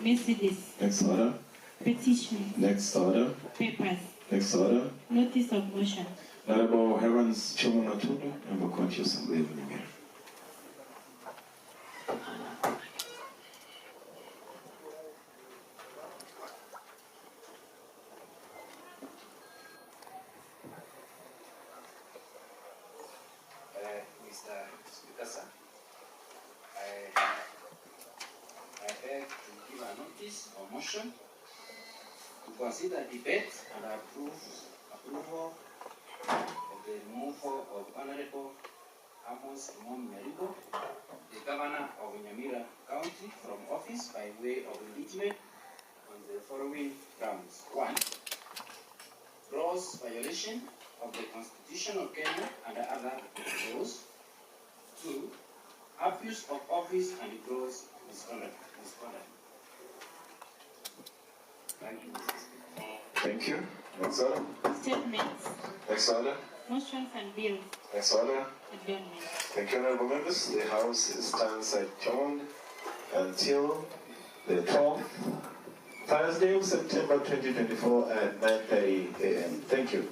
Mercedes. Next order. Petition. Next order. Papers. Next order. Notice of motion. Nyaribo Heavens Chumana Tunu and Bakwanchi Assembly of Nyamira. Mr. Speaker, sir, I beg to give a notice or motion to consider debate and approval of the removal of Honorable Amos Nyaribo, the Governor of Nyamira County, from office by way of impeachment on the following grounds. 1. Gross violation of the Constitution of Kenya and other laws. 2. Abuse of office and gross misconduct. Thank you, Mr. Speaker. Thank you. Next order. Statements. Next order. Motions and bills. Next order. Adjournment. Thank you, honorable members. The House stands adjourned until the 12th Thursday of September 2024 at 9:30 a.m. Thank you.